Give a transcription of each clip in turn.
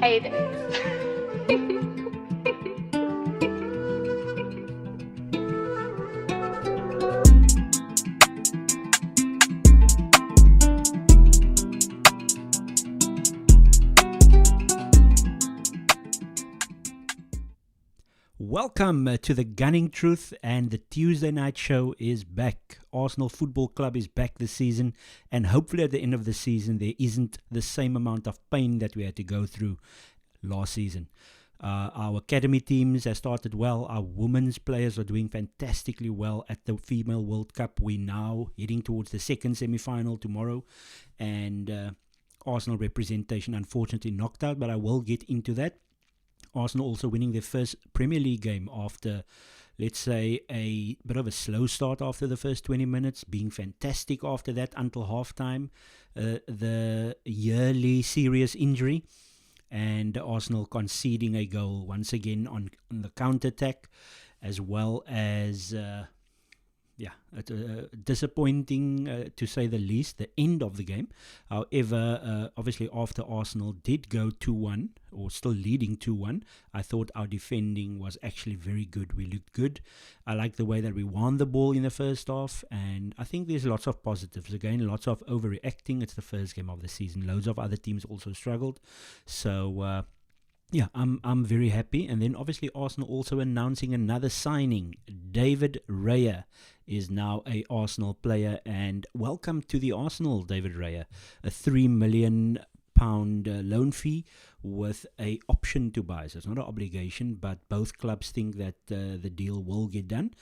Hey there. Welcome to the Gunning Truth, and the Tuesday night show is back. Arsenal Football Club is back this season, and hopefully at the end of the season there isn't the same amount of pain that we had to go through last season. Our academy teams have started well. Our women's players are doing fantastically well at the Female World Cup. We're now heading towards the second semi-final tomorrow, and Arsenal representation unfortunately knocked out, but I will get into that. Arsenal also winning their first Premier League game after, let's say, a bit of a slow start after the first 20 minutes, being fantastic after that until halftime. The yearly serious injury, and Arsenal conceding a goal once again on the counter-attack, as well as disappointing to say the least, the end of the game. However, obviously after Arsenal did go 2-1, or still leading 2-1, I thought our defending was actually very good. We looked good. I like the way that we won the ball in the first half, and I think there's lots of positives. Again, lots of overreacting. It's the first game of the season. Loads of other teams also struggled. So, I'm very happy. And then obviously Arsenal also announcing another signing. David Raya is now a Arsenal player, and welcome to the Arsenal, David Raya. A £3 million loan fee with a option to buy. So it's not an obligation, but both clubs think that the deal will get done.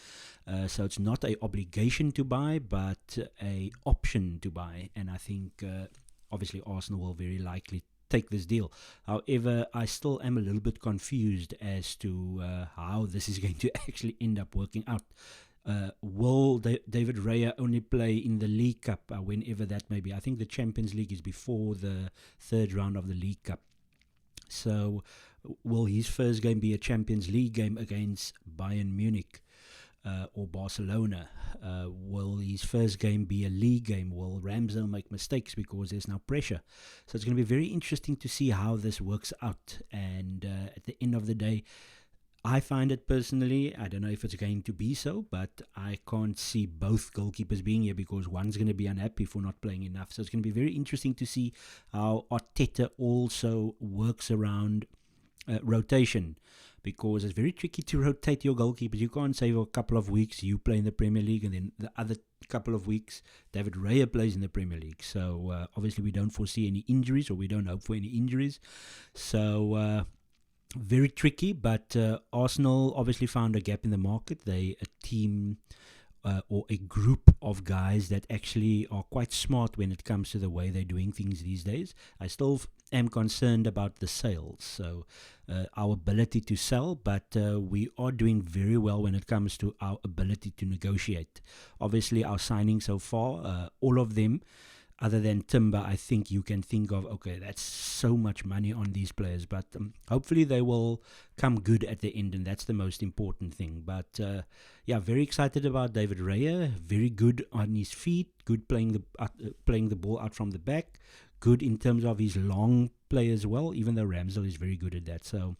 So it's not an obligation to buy, but a option to buy. And I think obviously Arsenal will very likely take this deal. However, I still am a little bit confused as to how this is going to actually end up working out. Will David Raya only play in the League Cup, whenever that may be? I think the Champions League is before the third round of the League Cup. So will his first game be a Champions League game against Bayern Munich or Barcelona? Will his first game be a league game? Will Ramsdale make mistakes because there's now pressure? So it's going to be very interesting to see how this works out. And at the end of the day, I find it personally, I don't know if it's going to be so, but I can't see both goalkeepers being here because one's going to be unhappy for not playing enough. So it's going to be very interesting to see how Arteta also works around rotation, because it's very tricky to rotate your goalkeepers. You can't say for a couple of weeks you play in the Premier League and then the other couple of weeks David Raya plays in the Premier League. So obviously we don't foresee any injuries, or we don't hope for any injuries. So very tricky, but Arsenal obviously found a gap in the market. They a team or a group of guys that actually are quite smart when it comes to the way they're doing things these days. I still am concerned about the sales, so our ability to sell, but we are doing very well when it comes to our ability to negotiate. Obviously our signings so far, all of them other than Timber, I think you can think of, okay, that's so much money on these players, but hopefully they will come good at the end, and that's the most important thing. But very excited about David Raya. Very good on his feet, good playing the ball out from the back, good in terms of his long play as well, even though Ramsdale is very good at that. So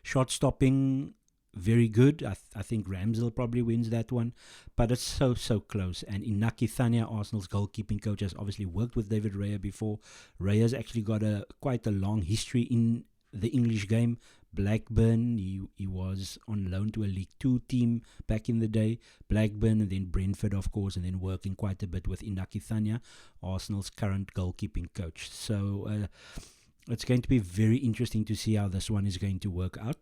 shot stopping, very good. I think Ramsdale probably wins that one, but it's so close. And Inaki Thania, Arsenal's goalkeeping coach, has obviously worked with David Raya before. Raya's actually got quite a long history in the English game. Blackburn, he was on loan to a League 2 team back in the day. Blackburn, and then Brentford, of course, and then working quite a bit with Inaki Thania, Arsenal's current goalkeeping coach. So it's going to be very interesting to see how this one is going to work out.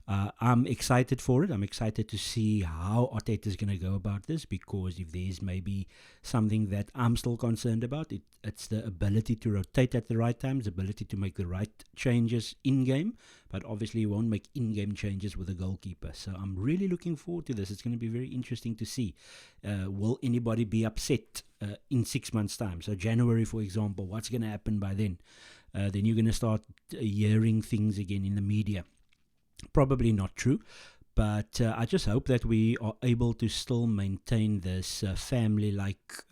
I'm excited for it. I'm excited to see how Arteta is going to go about this, because if there's maybe something that I'm still concerned about, it's the ability to rotate at the right times, the ability to make the right changes in-game, but obviously you won't make in-game changes with a goalkeeper. So I'm really looking forward to this. It's going to be very interesting to see. Will anybody be upset in 6 months' time? So January, for example, what's going to happen by then? Then you're going to start hearing things again in the media. Probably not true, But I just hope that we are able to still maintain this family-like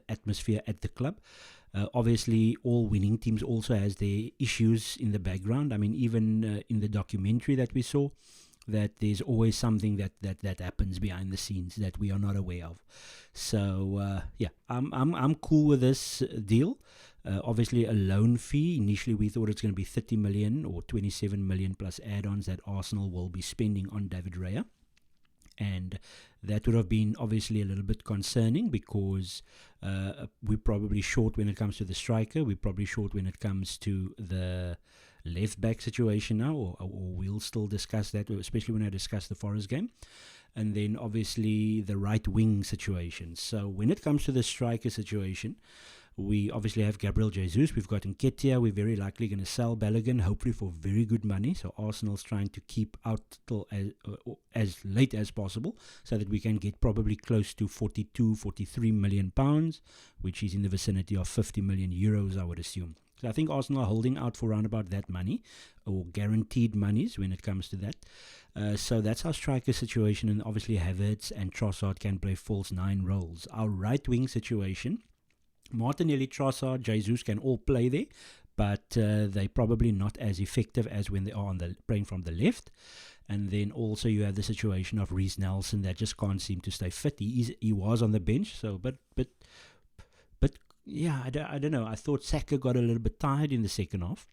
atmosphere at the club. Obviously, all winning teams also has their issues in the background. I mean, even in the documentary that we saw, that there's always something that happens behind the scenes that we are not aware of. So yeah, I'm cool with this deal. Obviously, a loan fee. Initially, we thought it's going to be 30 million or 27 million plus add-ons that Arsenal will be spending on David Raya, and that would have been obviously a little bit concerning because we're probably short when it comes to the striker. We're probably short when it comes to the left back situation now, or we'll still discuss that, especially when I discuss the Forest game. And then obviously the right wing situation. So when it comes to the striker situation, we obviously have Gabriel Jesus. We've got Nketiah. We're very likely going to sell Balogun, hopefully for very good money. So Arsenal's trying to keep out till as late as possible so that we can get probably close to 42, 43 million pounds, which is in the vicinity of 50 million euros, I would assume. So I think Arsenal are holding out for around about that money, or guaranteed monies when it comes to that. So that's our striker situation, and obviously Havertz and Trossard can play false nine roles. Our right wing situation, Martinelli, Trossard, Jesus can all play there, but they're probably not as effective as when they are playing from the left. And then also you have the situation of Reece Nelson that just can't seem to stay fit. He was on the bench, so but yeah, I don't know. I thought Saka got a little bit tired in the second half.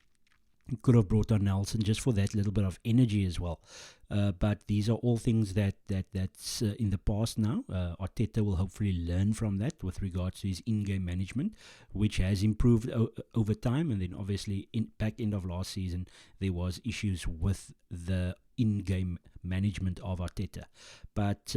He could have brought on Nelson just for that little bit of energy as well. But these are all things that's in the past now. Arteta will hopefully learn from that with regards to his in-game management, which has improved over time. And then obviously back end of last season, there was issues with the in-game management of Arteta. But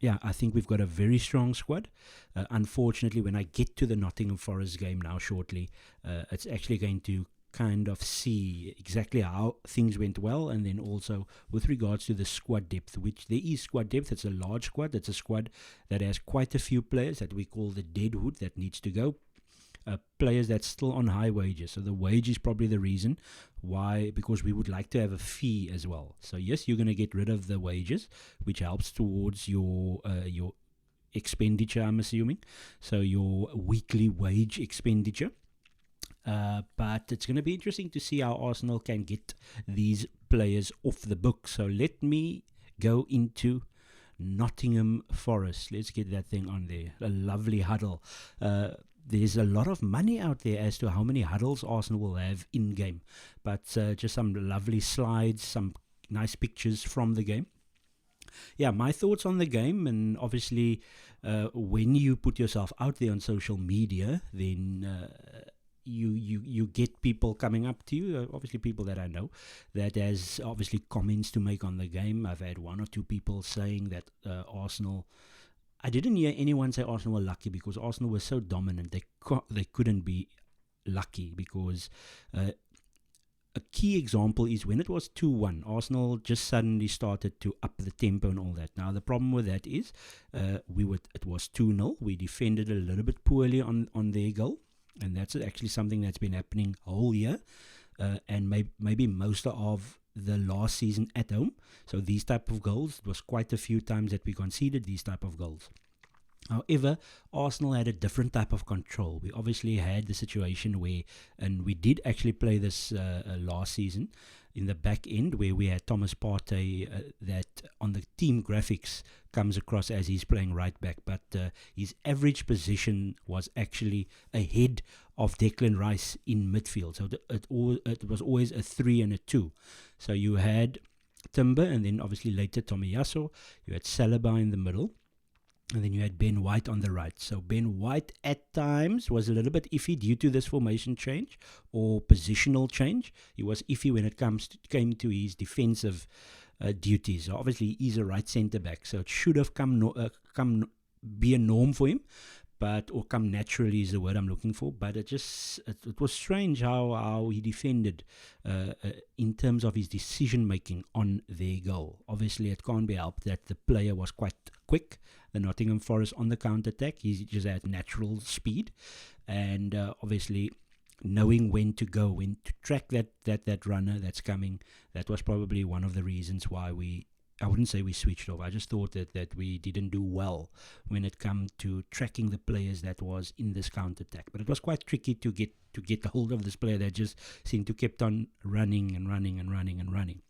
yeah, I think we've got a very strong squad. Unfortunately, when I get to the Nottingham Forest game now shortly, it's actually going to kind of see exactly how things went well, and then also with regards to the squad depth, which there is squad depth. It's a large squad. It's a squad that has quite a few players that we call the deadwood that needs to go. Players that's still on high wages. So the wage is probably the reason why, because we would like to have a fee as well. So yes, you're going to get rid of the wages, which helps towards your expenditure, I'm assuming. So your weekly wage expenditure. But it's going to be interesting to see how Arsenal can get these players off the book. So let me go into Nottingham Forest. Let's get that thing on there. A lovely huddle. There's a lot of money out there as to how many huddles Arsenal will have in-game. But just some lovely slides, some nice pictures from the game. Yeah, my thoughts on the game, and obviously when you put yourself out there on social media, then you get people coming up to you, obviously people that I know, that has obviously comments to make on the game. I've had one or two people saying that Arsenal, I didn't hear anyone say Arsenal were lucky because Arsenal was so dominant. They couldn't be lucky because a key example is when it was 2-1, Arsenal just suddenly started to up the tempo and all that. Now the problem with that is it was 2-0. We defended a little bit poorly on their goal, and that's actually something that's been happening whole year, and maybe most of the last season at home. So these type of goals, it was quite a few times that we conceded these type of goals. However, Arsenal had a different type of control. We obviously had the situation where, and we did actually play this last season, in the back end where we had Thomas Partey that on the team graphics comes across as he's playing right back, but his average position was actually ahead of Declan Rice in midfield. So it was always a 3 and a 2. So you had Timber, and then obviously later Tomiyasu. You had Saliba in the middle, and then you had Ben White on the right. So Ben White at times was a little bit iffy due to this formation change or positional change. He was iffy when it came to his defensive duties. So obviously he's a right centre back, so it should have come be a norm for him, or come naturally is the word I'm looking for. But it was strange how he defended in terms of his decision making on their goal. Obviously it can't be helped that the player was quite quick, the Nottingham Forest, on the counter-attack. He just had natural speed, and obviously knowing when to go, when to track that runner that's coming. That was probably one of the reasons why we I wouldn't say we switched off. I just thought that we didn't do well when it came to tracking the players that was in this counter attack. But it was quite tricky to get a hold of this player that just seemed to kept on running and running and running and running.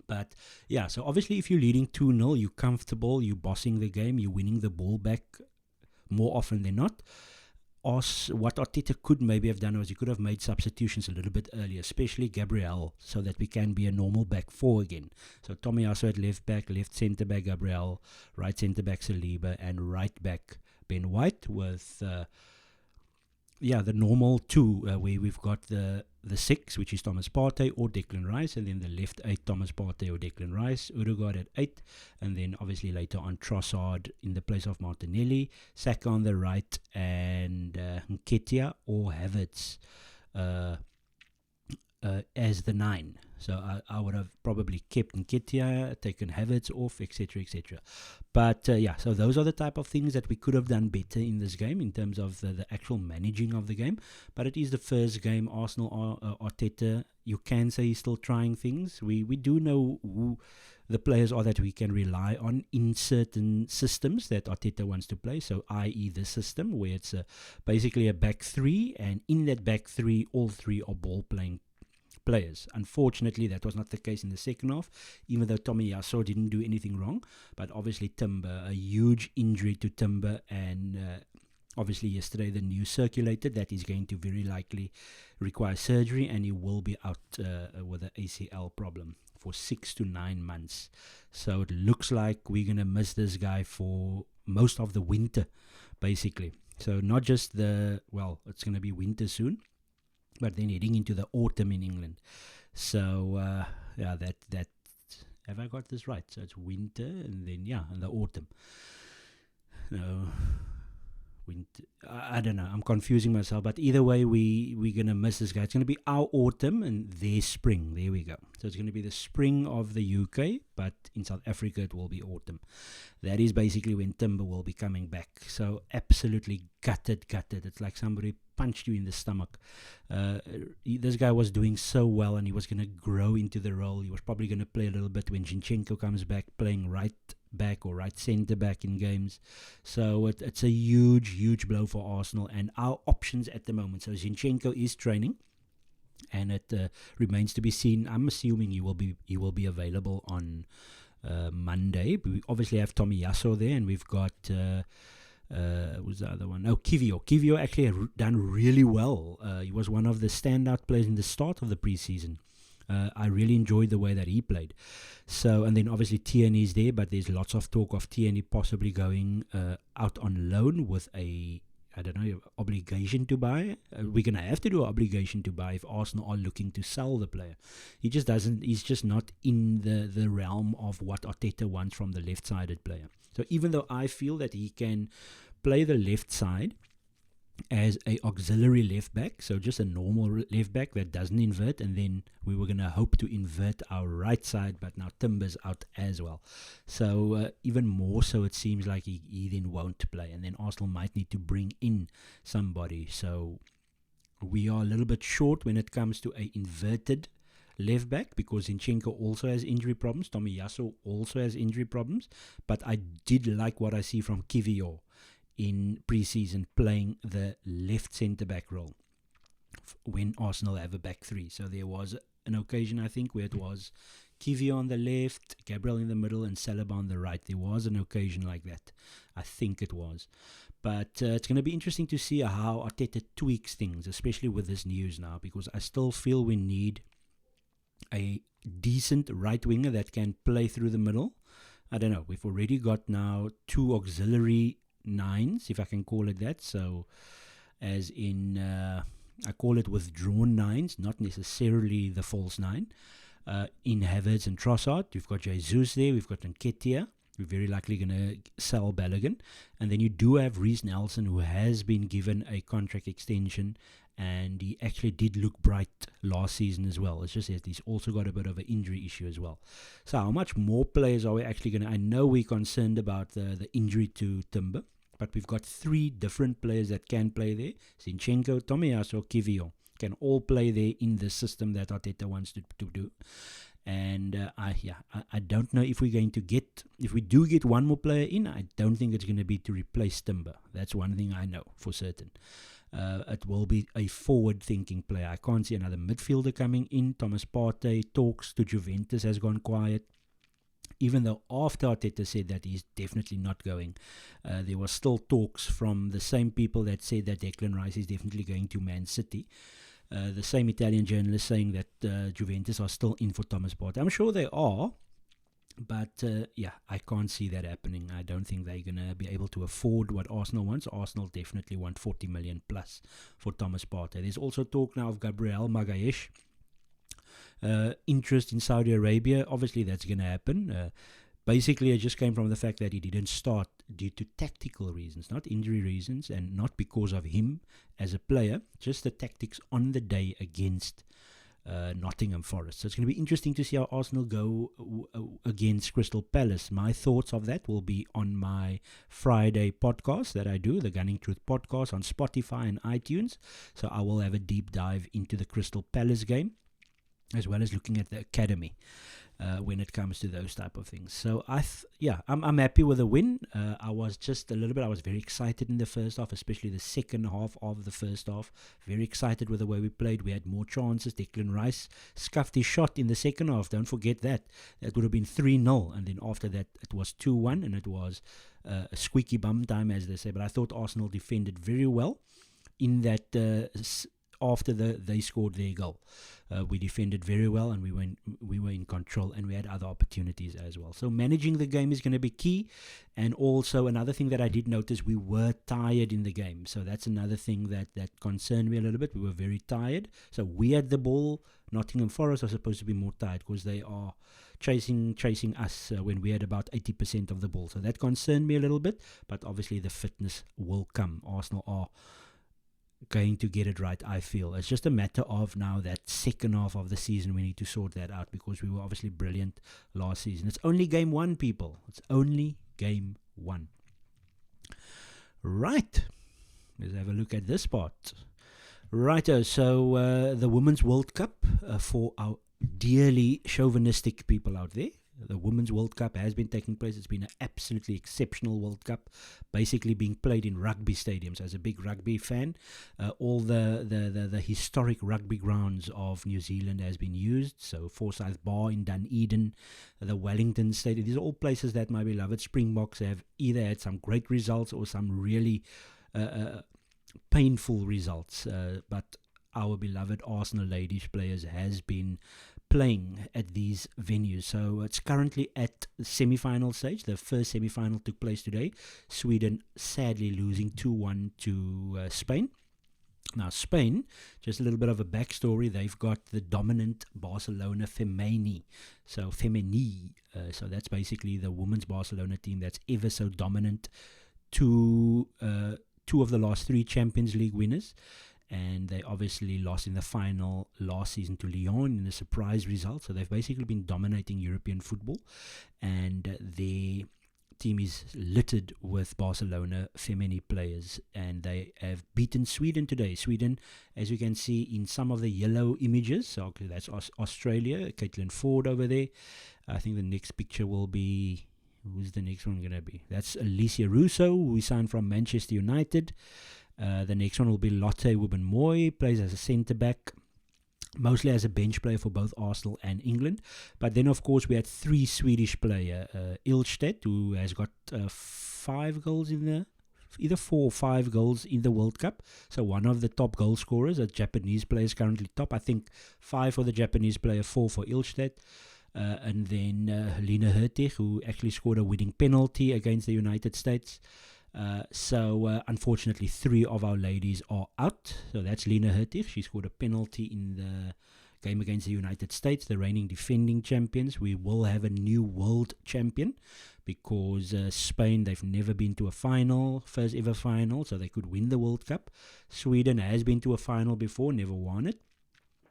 But yeah, so obviously if you're leading 2-0, you're comfortable, you're bossing the game, you're winning the ball back more often than not. What Arteta could maybe have done was he could have made substitutions a little bit earlier, especially Gabriel, so that we can be a normal back four again. So Tomiyasu at left back, left centre back Gabriel, right centre back Saliba, and right back Ben White with the normal two where we've got the 6, which is Thomas Partey or Declan Rice, and then the left 8, Thomas Partey or Declan Rice, Odegaard at 8, and then obviously later on Trossard in the place of Martinelli, Saka on the right, and Nketiah or Havertz as the 9. So I would have probably kept Nketiah, taken Havertz off, etc., etc. But so those are the type of things that we could have done better in this game in terms of the actual managing of the game. But it is the first game. Arsenal, Arteta, you can say he's still trying things. We do know who the players are that we can rely on in certain systems that Arteta wants to play. So i.e. the system where it's basically a back 3, and in that back 3, all 3 are ball-playing players. Unfortunately, that was not the case in the second half, even though Tomiyasu didn't do anything wrong. But obviously Timber, a huge injury to Timber, and obviously yesterday the news circulated that he's going to very likely require surgery, and he will be out with an ACL problem for 6 to 9 months. So it looks like we're going to miss this guy for most of the winter, basically. So not just it's going to be winter soon, but then heading into the autumn in England. So, that have I got this right? So it's winter and then, and the autumn. No, winter. I don't know. I'm confusing myself. But either way, we're going to miss this guy. It's going to be our autumn and their spring. There we go. So it's going to be the spring of the UK, but in South Africa, it will be autumn. That is basically when Timber will be coming back. So absolutely gutted. It's like somebody punched you in the stomach. This guy was doing so well, and he was going to grow into the role. He was probably going to play a little bit when Zinchenko comes back, playing right back or right centre back in games. So it's a huge blow for Arsenal and our options at the moment. So Zinchenko is training, and it remains to be seen. I'm assuming he will be available on Monday. We obviously have Tomiyasu there, and we've got who's the other one? Oh, Kivio actually done really well. He was one of the standout players in the start of the preseason. I really enjoyed the way that he played. So, and then obviously Tierney is there, but there's lots of talk of Tierney possibly going out on loan with obligation to buy. We're going to have to do an obligation to buy if Arsenal are looking to sell the player. He's just not in the realm of what Arteta wants from the left-sided player. So even though I feel that he can play the left side as a auxiliary left back, so just a normal left back that doesn't invert, and then we were going to hope to invert our right side, but now Timber's out as well. So even more so, it seems like he then won't play, and then Arsenal might need to bring in somebody. So we are a little bit short when it comes to a inverted left back, because Zinchenko also has injury problems. Tomiyasu also has injury problems, but I did like what I see from Kivio in pre-season playing the left centre-back role when Arsenal have a back 3. So there was an occasion, I think, where it was Kivio on the left, Gabriel in the middle, and Saliba on the right. There was an occasion like that. I think it was. But it's going to be interesting to see how Arteta tweaks things, especially with this news now, because I still feel we need a decent right winger that can play through the middle. I don't know. We've already got now 2 auxiliary 9s, if I can call it that. So, as in, I call it withdrawn 9s, not necessarily the false 9. In Havertz and Trossard, we've got Jesus there. We've got Nketiah. We're very likely going to sell Balogun. And then you do have Reece Nelson, who has been given a contract extension, and he actually did look bright last season as well. It's just that he's also got a bit of an injury issue as well. So how much more players are we actually going to... I know we're concerned about the injury to Timber, but we've got 3 different players that can play there. Zinchenko, Tomiyasu, Kivio can all play there in the system that Arteta wants to do. And I don't know if we're going to get, if we do get one more player in, I don't think it's going to be to replace Timber. That's one thing I know for certain. It will be a forward-thinking player. I can't see another midfielder coming in. Thomas Partey talks to Juventus has gone quiet. Even though after Arteta said that he's definitely not going, there was still talks from the same people that said that Declan Rice is definitely going to Man City. The same Italian journalist saying that Juventus are still in for Thomas Partey. I'm sure they are, but I can't see that happening. I don't think they're going to be able to afford what Arsenal wants. Arsenal definitely want 40 million plus for Thomas Partey. There's also talk now of Gabriel Magalhaes. Interest in Saudi Arabia. Obviously, that's going to happen. Basically, it just came from the fact that he didn't start due to tactical reasons, not injury reasons, and not because of him as a player, just the tactics on the day against Nottingham Forest. So it's going to be interesting to see how Arsenal go against Crystal Palace. My thoughts of that will be on my Friday podcast that I do, the Gunning Truth podcast on Spotify and iTunes. So I will have a deep dive into the Crystal Palace game, as well as looking at the academy when it comes to those type of things. So I'm happy with the win. I was very excited in the first half, especially the second half of the first half. Very excited with the way we played. We had more chances. Declan Rice scuffed his shot in the second half. Don't forget that. That would have been 3-0. And then after that, it was 2-1. And it was a squeaky bum time, as they say. But I thought Arsenal defended very well in that after they scored their goal. We defended very well, and we were in control, and we had other opportunities as well. So managing the game is going to be key. And also another thing that I did notice, we were tired in the game. So that's another thing that concerned me a little bit. We were very tired. So we had the ball. Nottingham Forest are supposed to be more tired because they are chasing us when we had about 80% of the ball. So that concerned me a little bit. But obviously the fitness will come. Arsenal are going to get it right, I feel. It's just a matter of now that second half of the season, we need to sort that out, because we were obviously brilliant last season. It's only game one, people. It's only game one. Right. Let's have a look at this part. Righto, so the Women's World Cup for our dearly chauvinistic people out there. The Women's World Cup has been taking place. It's been an absolutely exceptional World Cup, basically being played in rugby stadiums. As a big rugby fan, all the historic rugby grounds of New Zealand has been used. So Forsyth Bar in Dunedin, the Wellington Stadium. These are all places that my beloved Springboks have either had some great results or some really painful results. But our beloved Arsenal ladies players has been playing at these venues. So it's currently at the semi-final stage. The first semi-final took place today. Sweden sadly losing 2-1 to Spain. Now Spain, just a little bit of a backstory. They've got the dominant Barcelona Femení. So that's basically the women's Barcelona team that's ever so dominant. Two of the last three Champions League winners. And they obviously lost in the final last season to Lyon in a surprise result. So they've basically been dominating European football. And their team is littered with Barcelona Femení players. And they have beaten Sweden today. Sweden, as you can see in some of the yellow images. So that's Australia, Caitlin Ford over there. I think the next picture will be... Who's the next one going to be? That's Alicia Russo, who we signed from Manchester United. The next one will be Lotte Wubben-Moy, plays as a centre-back, mostly as a bench player for both Arsenal and England. But then, of course, we had three Swedish players. Ilstedt, who has got 5 goals in the... either 4 or 5 goals in the World Cup. So one of the top goal scorers. A Japanese player is currently top. I think 5 for the Japanese player, 4 for Ilstedt. And then Helena Hurtig, who actually scored a winning penalty against the United States. So unfortunately 3 of our ladies are out. So that's Lena Hurtig. She scored a penalty in the game against the United States, the reigning defending champions. We will have a new world champion because Spain, they've never been to a final, first ever final, so they could win the World Cup. Sweden has been to a final before, never won it.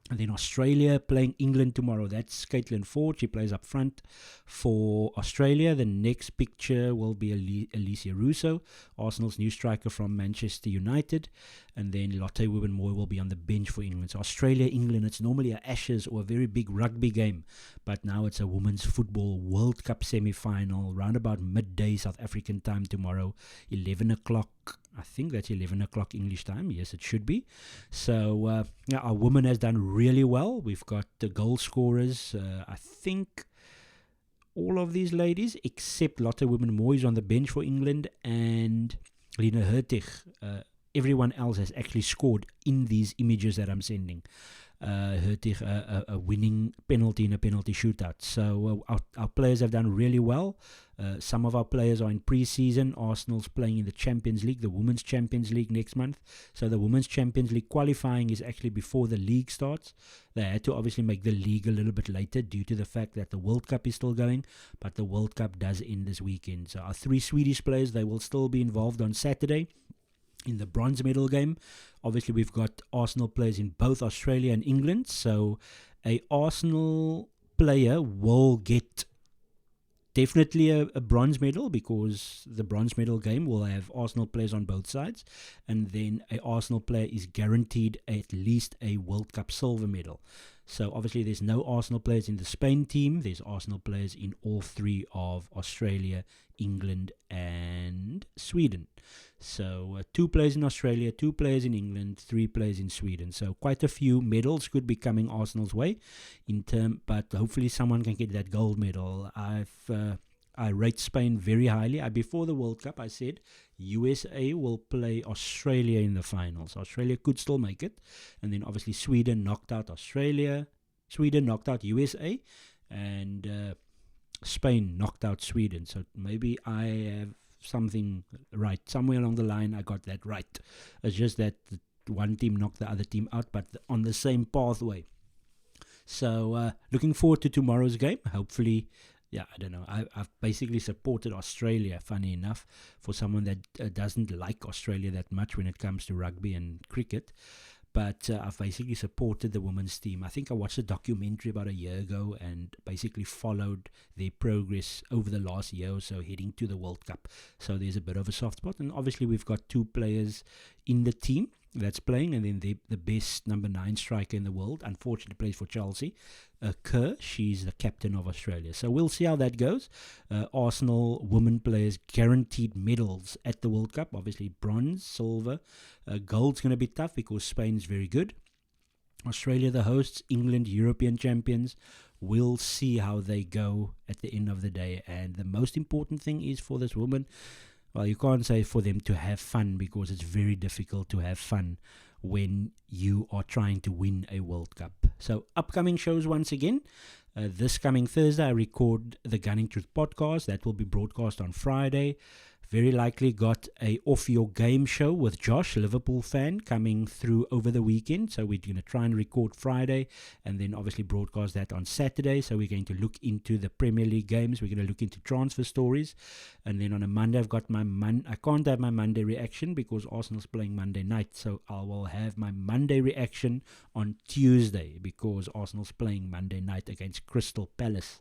And then Australia playing England tomorrow. That's Caitlin Ford. She plays up front for Australia. The next picture will be Alicia Russo, Arsenal's new striker from Manchester United. And then Lotte Wubben-Moy will be on the bench for England. So Australia, England, it's normally a Ashes or a very big rugby game. But now it's a Women's Football World Cup semi-final, round about midday South African time tomorrow, 11 o'clock. I think that's 11 o'clock English time. Yes, it should be. So our women has done really well. We've got the goal scorers. I think all of these ladies, except Lotte Wubben-Moy, is on the bench for England, and Lina Hurtig. Everyone else has actually scored in these images that I'm sending. Hurtig a winning penalty in a penalty shootout. So our players have done really well. Some of our players are in pre-season. Arsenal's playing in the Champions League, the Women's Champions League next month. So the Women's Champions League qualifying is actually before the league starts. They had to obviously make the league a little bit later due to the fact that the World Cup is still going, but the World Cup does end this weekend. So our 3 Swedish players, they will still be involved on Saturday in the bronze medal game. Obviously, we've got Arsenal players in both Australia and England. So a Arsenal player will get definitely a bronze medal, because the bronze medal game will have Arsenal players on both sides. And then a Arsenal player is guaranteed at least a World Cup silver medal. So obviously there's no Arsenal players in the Spain team. There's Arsenal players in all 3 of Australia, England and Sweden. So 2 players in Australia, 2 players in England, 3 players in Sweden. So quite a few medals could be coming Arsenal's way, but hopefully someone can get that gold medal. I rate Spain very highly. Before the World Cup, I said USA will play Australia in the finals. Australia could still make it. And then obviously Sweden knocked out Australia. Sweden knocked out USA. And Spain knocked out Sweden. So maybe I have something right. Somewhere along the line, I got that right. It's just that one team knocked the other team out, but on the same pathway. So looking forward to tomorrow's game. Hopefully, I don't know. I've basically supported Australia, funny enough, for someone that doesn't like Australia that much when it comes to rugby and cricket. But I've basically supported the women's team. I think I watched a documentary about a year ago and basically followed their progress over the last year or so heading to the World Cup. So there's a bit of a soft spot. And obviously we've got 2 players in the team that's playing, and then the best number 9 striker in the world, unfortunately plays for Chelsea, Kerr. She's the captain of Australia. So we'll see how that goes. Arsenal women players guaranteed medals at the World Cup. Obviously bronze, silver, gold's going to be tough because Spain's very good. Australia the hosts, England European champions. We'll see how they go at the end of the day. And the most important thing is for this woman, well, you can't say for them to have fun, because it's very difficult to have fun when you are trying to win a World Cup. So upcoming shows once again. This coming Thursday, I record the Gunning Truth podcast. That will be broadcast on Friday. Very likely got a Off Your Game show with Josh, Liverpool fan, coming through over the weekend. So we're going to try and record Friday and then obviously broadcast that on Saturday. So we're going to look into the Premier League games. We're going to look into transfer stories. And then on a Monday, I've got I can't have my Monday reaction because Arsenal's playing Monday night. So I will have my Monday reaction on Tuesday because Arsenal's playing Monday night against Crystal Palace.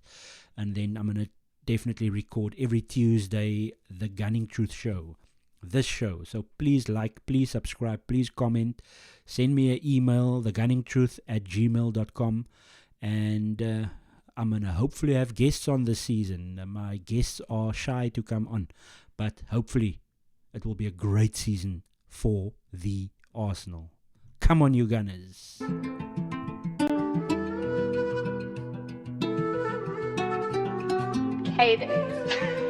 And then I'm going to definitely record every Tuesday the Gunning Truth show, this show. So please like, please subscribe, please comment, send me an email, thegunningtruth@gmail.com, and I'm going to hopefully have guests on this season. My guests are shy to come on, but hopefully it will be a great season for the Arsenal. Come on, you Gunners. Hey there.